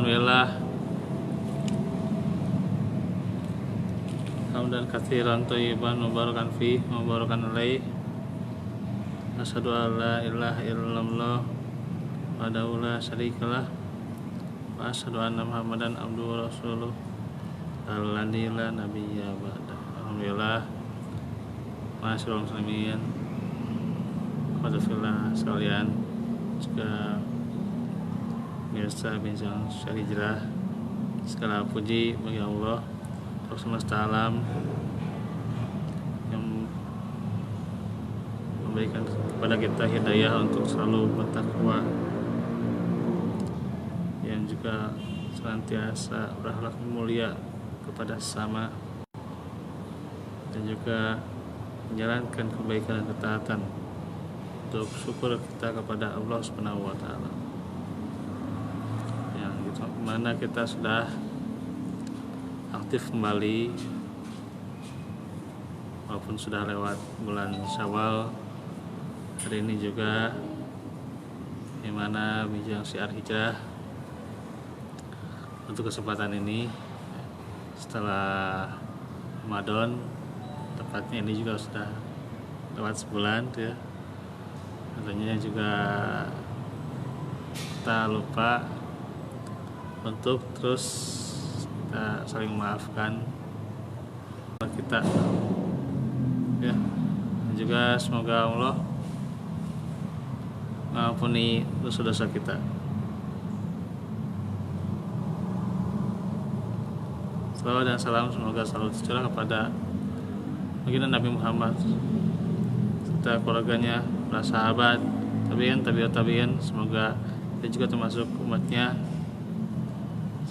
Alhamdulillah, hamdan katsiran thayyiban mubarakan fi mubarakan alaih. Asyhadu an la ilaha illallah wahdahu la syarikalah wa asyhadu anna Muhammadan abduhu wa rasuluh alladzi la nabiyya ba'da. Alhamdulillah, masyaallah muslimin, qadafillah sekalian, juga pemirsa Bincang Syiar Hijrah, segala puji bagi Allah semesta alam yang memberikan kepada kita hidayah untuk selalu bertakwa, yang juga senantiasa berakhlak mulia kepada sesama, dan juga menjalankan kebaikan dan ketaatan untuk syukur kita kepada Allah Subhanahu wa taala. Yang gitu, mana kita sudah aktif kembali walaupun sudah lewat bulan Syawal. Hari ini juga di mana Bincang Syiar Hijrah untuk kesempatan ini setelah Ramadan, tepatnya ini juga sudah lewat sebulan ya. Tentunya juga kita lupa untuk terus kita saling memaafkan kita ya, dan juga semoga Allah mengampuni dosa-dosa kita. Salawat dan salam semoga selalu tercurah kepada baginda Nabi Muhammad serta keluarganya, para sahabat, tabi'in, semoga kita juga termasuk umatnya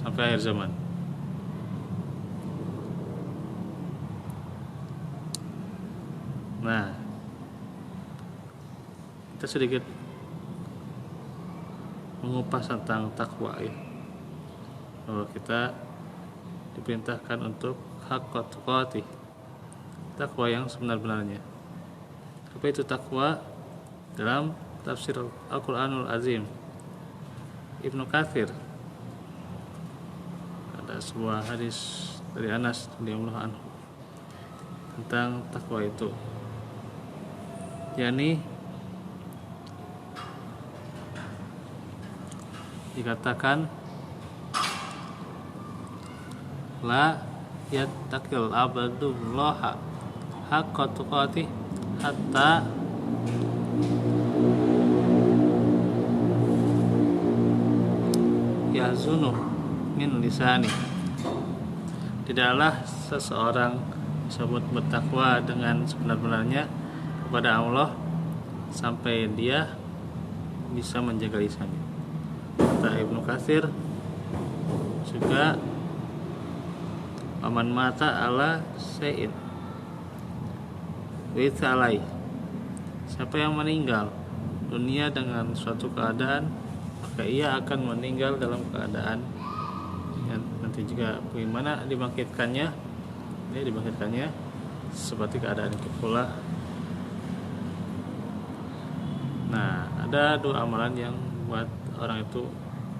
sampai akhir zaman. Nah, kita sedikit mengupas tentang takwa ya, bahwa kita diperintahkan untuk haqqa tuqatih, takwa yang sebenar-benarnya. Apa itu takwa? Dalam tafsir Al-Quranul Azim Ibnu Katsir ada sebuah hadis dari Anas radhiyallahu anhu tentang takwa itu, yakni dikatakan la yattaqil abdullaha haqqa tuqatih hatta yazunu min lisani. Tidaklah seseorang disebut bertakwa dengan sebenar-benarnya kepada Allah sampai dia bisa menjaga lisannya. Kata Ibnu Katsir juga, aman mata ala syai'in wa alai, siapa yang meninggal dunia dengan suatu keadaan, maka ia akan meninggal dalam keadaan yang nanti juga bagaimana dibangkitkannya, dia dibangkitkannya seperti keadaan itu pula. Nah, ada dua amalan yang buat orang itu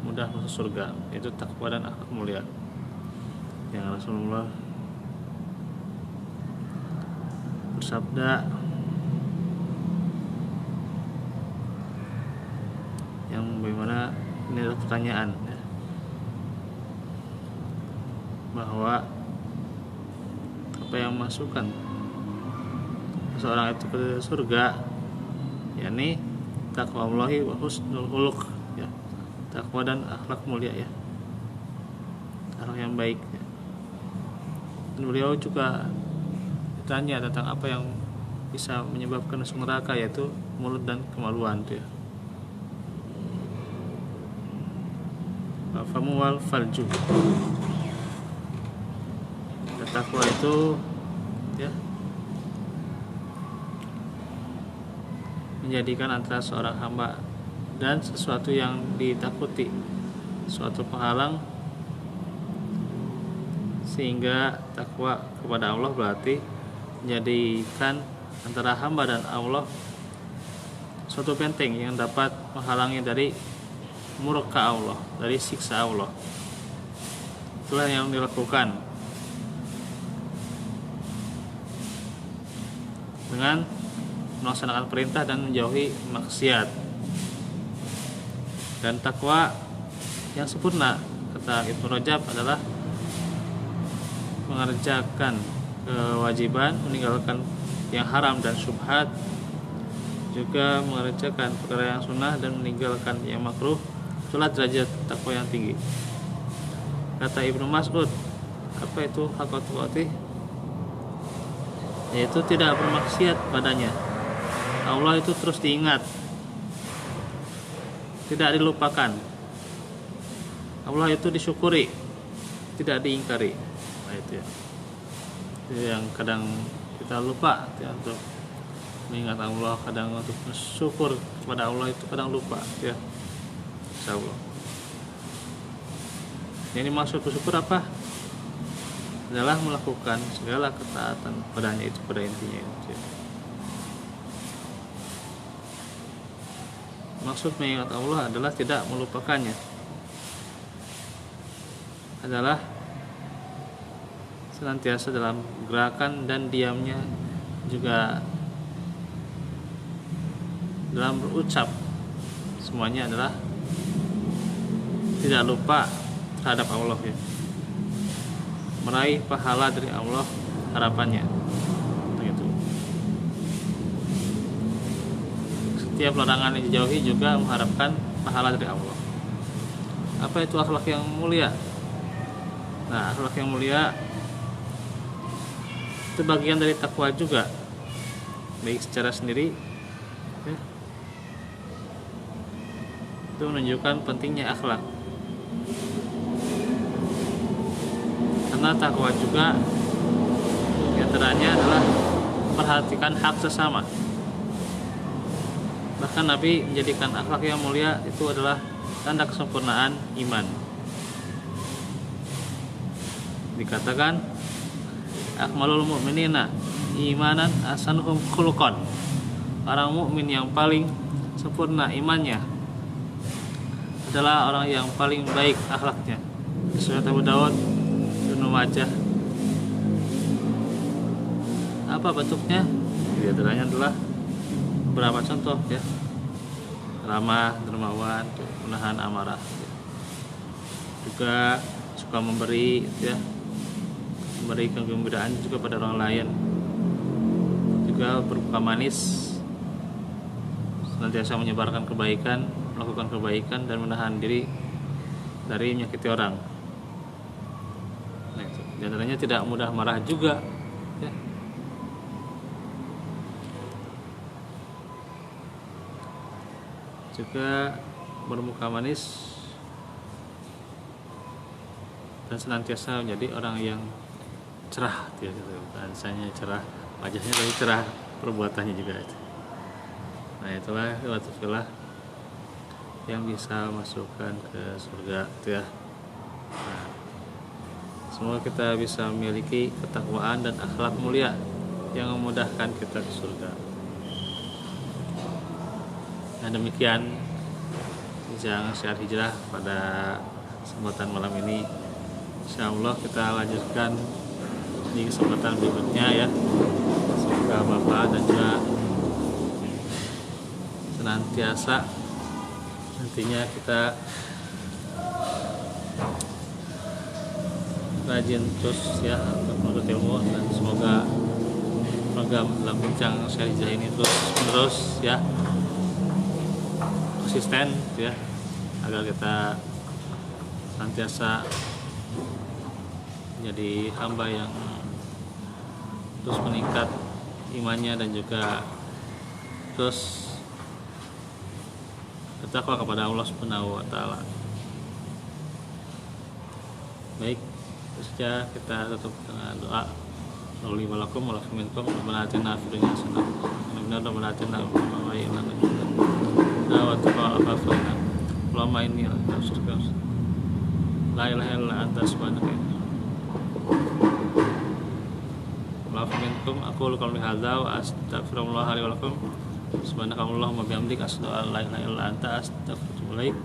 mudah masuk surga, yaitu takwa dan akhlak mulia, yang Rasulullah bersabda yang bagaimana ini adalah pertanyaan ya, bahwa apa yang masukkan seorang itu ke surga, yakni takwa Allahi wa husnul khuluq ya, takwa dan akhlak mulia ya, akhlak yang baik ya. Dan beliau juga ditanya tentang apa yang bisa menyebabkan masuk neraka, yaitu mulut dan kemaluan itu ya. Famu wal farju, takwa itu ya menjadikan antara seorang hamba dan sesuatu yang ditakuti, suatu penghalang, sehingga takwa kepada Allah berarti menjadikan antara hamba dan Allah suatu benteng yang dapat menghalangi dari murka Allah, dari siksa Allah. itulah yang dilakukan dengan melaksanakan perintah dan menjauhi maksiat. Dan takwa yang sempurna, kata Ibnu Rajab, adalah mengerjakan kewajiban, meninggalkan yang haram dan syubhat, juga mengerjakan perkara yang sunnah dan meninggalkan yang makruh. Itulah derajat takwa yang tinggi. Kata Ibnu Mas'ud, apa itu haqqa tuqatih? Yaitu tidak bermaksiat padanya. Allah itu terus diingat, tidak dilupakan. Allah itu disyukuri, tidak diingkari. Nah, itu ya. Itu yang kadang kita lupa ya, untuk mengingat Allah, kadang untuk bersyukur kepada Allah itu kadang lupa ya. Insyaallah. Yang dimaksud bersyukur apa? Adalah melakukan segala ketaatan padanya, itu pada intinya itu ya. Maksud mengingat Allah adalah tidak melupakannya, adalah senantiasa dalam gerakan dan diamnya, juga dalam berucap, semuanya adalah tidak lupa terhadap Allah ya. Meraih pahala dari Allah harapannya begitu. Setiap larangan yang dijauhi juga mengharapkan pahala dari Allah. Apa itu akhlak yang mulia? Nah, akhlak yang mulia itu bagian dari takwa juga, baik secara sendiri ya. Itu menunjukkan pentingnya akhlak. Karena takwa juga diantaranya adalah perhatikan hak sesama. Bahkan Nabi menjadikan akhlak yang mulia itu adalah tanda kesempurnaan iman. Dikatakan akmalul mu'minina imanan ahsanuhum khuluqan. Orang mukmin yang paling sempurna imannya adalah orang yang paling baik akhlaknya. Riwayat Abu Dawud, Ibnu Majah. Apa bentuknya? Di antaranya adalah beberapa contoh ya. Ramah, dermawan, menahan amarah. Juga suka memberi ya. Memberi kegembiraan juga pada orang lain. Juga berbuka manis, senantiasa menyebarkan kebaikan, melakukan kebaikan dan menahan diri dari menyakiti orang. Nah, itu. Di antaranya tidak mudah marah juga ya. Juga bermuka manis dan senantiasa menjadi orang yang cerah gitu. Bahasanya cerah wajahnya, tapi cerah perbuatannya juga itu. Nah, itulah watufillah yang bisa masukkan ke surga itu ya. Nah, semoga kita bisa memiliki ketakwaan dan akhlak mulia yang memudahkan kita ke surga. Nah, demikian bincang syiar hijrah pada kesempatan malam ini. Insyaallah kita lanjutkan di kesempatan berikutnya ya. Semoga Bapak dan juga senantiasa nantinya kita rajin terus ya untuk menuntut ilmu, dan semoga program dalam bincang syiar hijrah ini terus menerus ya, konsisten ya, agar kita senantiasa menjadi hamba yang terus meningkat imannya dan juga terus bertakwa kepada Allah Subhanahu wa taala. Baik, itu saja, kita tutup dengan doa. Lauli walakum walakum minkum rabbana atina fid dunya hasanah wa qina adzabannar wa inna wa taqabbal Allahumma inni a'udzuka la ilaha illa anta subhanaka minkum aqulu qawli hadza wa astaghfirullah li wa lakum subhanakallahumma bihamdika asyhadu an la ilaha illa anta astaghfiruka wa atubu ilaik.